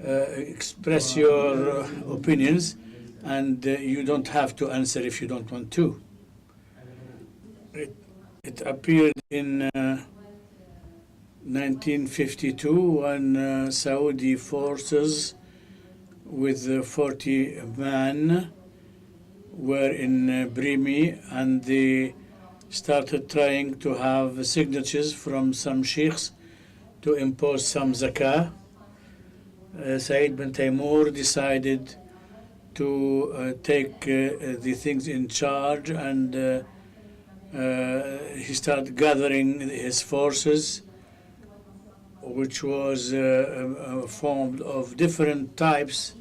express your opinions, and you don't have to answer if you don't want to. It appeared in 1952 when Saudi forces with 40 men were in Brimi, and they started trying to have signatures from some sheikhs to impose some zakah. Said bin Taimur decided to take the things in charge, and he started gathering his forces, which was formed of different types,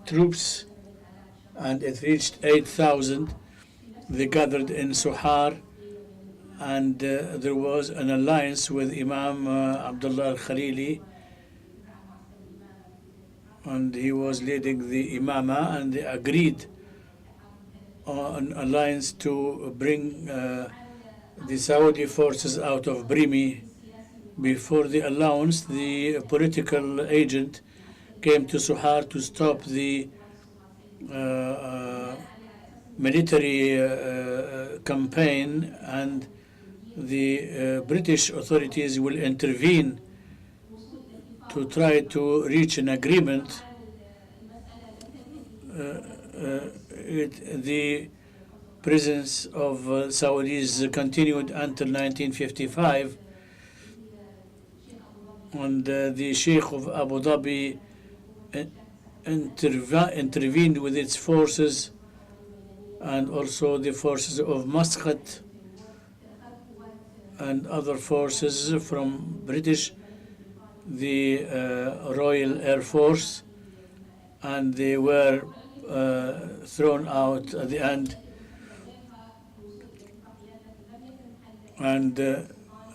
troops, and it reached 8,000. They gathered in Suhar, and there was an alliance with Imam Abdullah Al Ghilani, and he was leading the Imama, and they agreed on alliance to bring the Saudi forces out of Brimi. Before the allowance, the political agent came to Suhar to stop the military campaign, and the British authorities will intervene to try to reach an agreement. The presence of Saudis continued until 1955, and the Sheikh of Abu Dhabi intervened with its forces, and also the forces of Muscat and other forces from British, the Royal Air Force, and they were thrown out at the end. And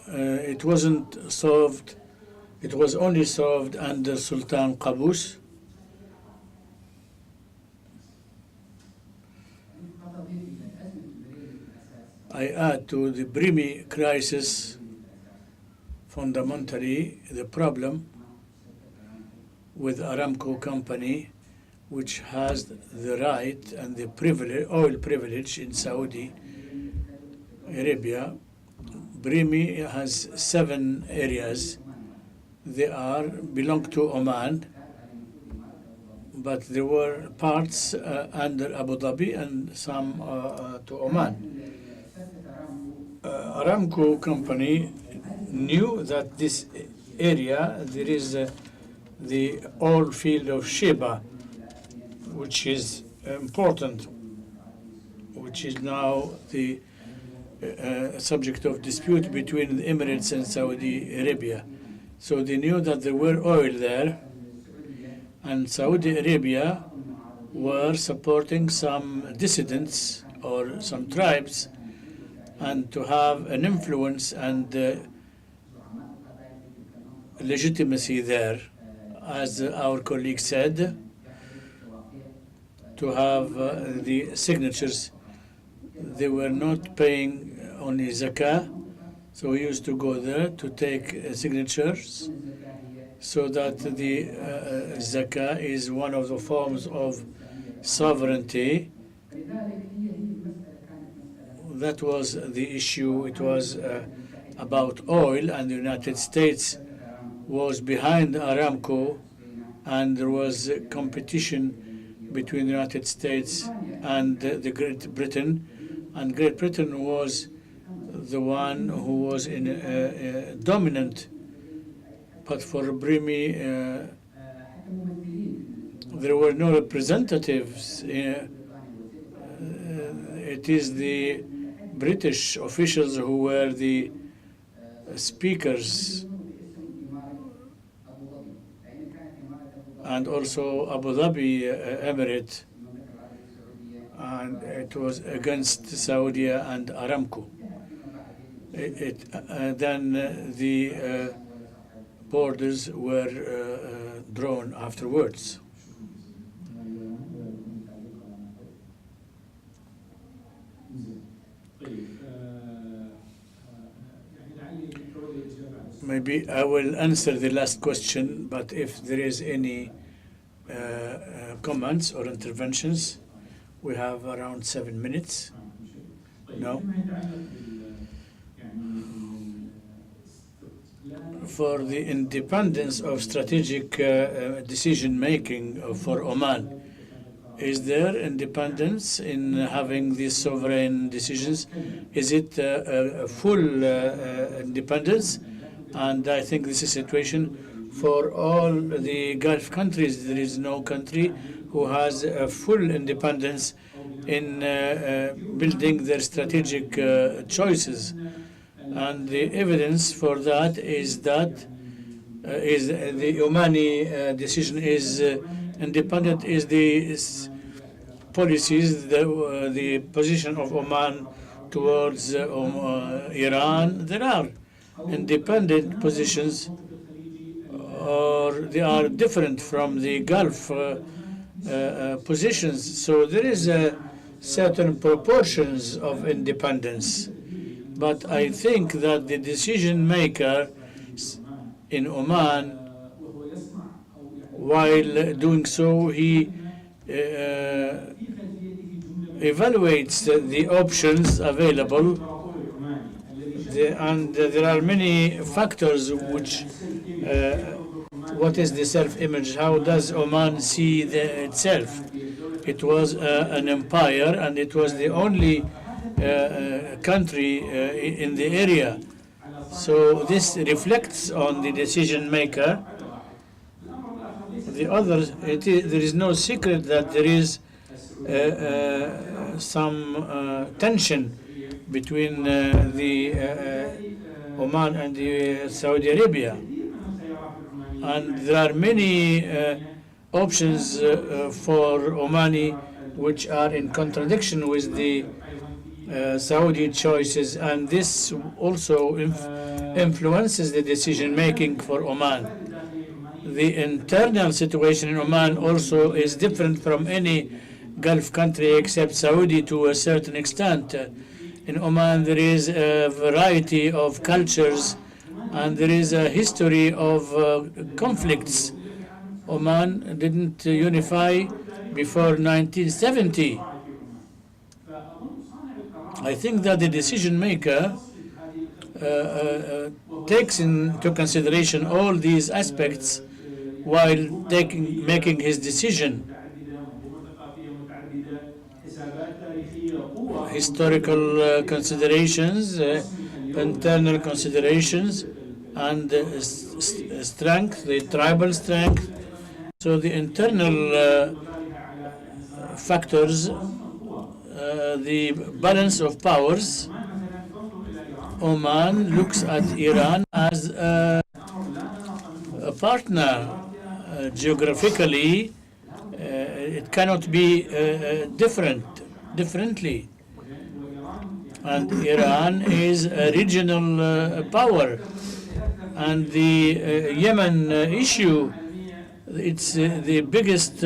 it wasn't solved. It was only solved under Sultan Qaboos. I add to the Brimi crisis, fundamentally, the problem with Aramco company, which has the right and the privilege, oil privilege in Saudi Arabia. Brimi has 7 areas. They belong to Oman, but there were parts under Abu Dhabi and some to Oman. Aramco company knew that this area, there is the oil field of Sheba, which is important, which is now the subject of dispute between the Emirates and Saudi Arabia. So they knew that there were oil there, and Saudi Arabia were supporting some dissidents or some tribes, and to have an influence and legitimacy there, as our colleague said, to have the signatures. They were not paying only zakah, so we used to go there to take signatures, so that the zakah is one of the forms of sovereignty. That was the issue. It was about oil, and the United States was behind Aramco and there was competition between the United States and the Great Britain, and Great Britain was the one who was dominant. But for Brimi, there were no representatives. It is the British officials who were the speakers, and also Abu Dhabi Emirate, and it was against Saudi and Aramco. Then the borders were drawn afterwards. Maybe I will answer the last question, but if there is any comments or interventions, we have around 7 minutes. No? For the independence of strategic decision-making for Oman, is there independence in having these sovereign decisions? Is it a full independence? And I think this is a situation for all the Gulf countries. There is no country who has a full independence in building their strategic choices. And the evidence for that is the Omani decision is independent, is the policies, the position of Oman towards Iran. There are independent positions, or they are different from the Gulf positions. So there is a certain proportions of independence. But I think that the decision maker in Oman, while doing so, he evaluates the options available, and there are many factors which, what is the self-image? How does Oman see itself? It was an empire, and it was the only country in the area. So this reflects on the decision maker. The others, there is no secret that there is some tension between the Oman and the Saudi Arabia, and there are many options for Omani which are in contradiction with the Saudi choices, and this also influences the decision making for Oman. The internal situation in Oman also is different from any Gulf country except Saudi to a certain extent. In Oman there is a variety of cultures, and there is a history of conflicts. Oman didn't unify before 1970. I think that the decision maker takes into consideration all these aspects while making his decision. Historical considerations, internal considerations, and strength, the tribal strength. So the internal factors, the balance of powers. Oman looks at Iran as a partner. Geographically, it cannot be differently. And Iran is a regional power. And the Yemen issue, it's the biggest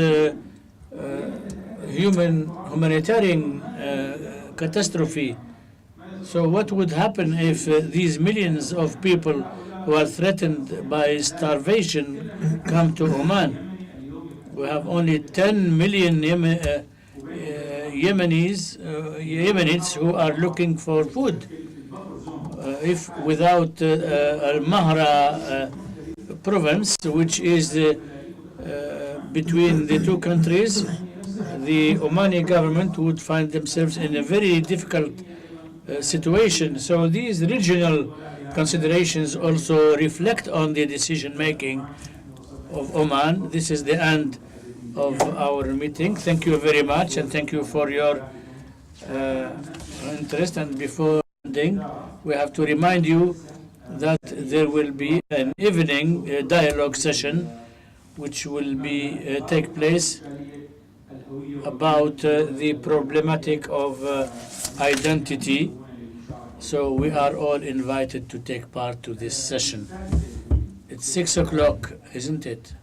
humanitarian catastrophe. So what would happen if these millions of people who are threatened by starvation come to Oman? We have only 10 million Yemenites who are looking for food. If without Al Mahra province, which is between the two countries, the Omani government would find themselves in a very difficult situation. So these regional considerations also reflect on the decision making of Oman. This is the end of our meeting. Thank you very much, and thank you for your interest. And before ending, we have to remind you that there will be an evening dialogue session which will be take place about the problematic of identity. So we are all invited to take part to this session. It's 6 o'clock, isn't it?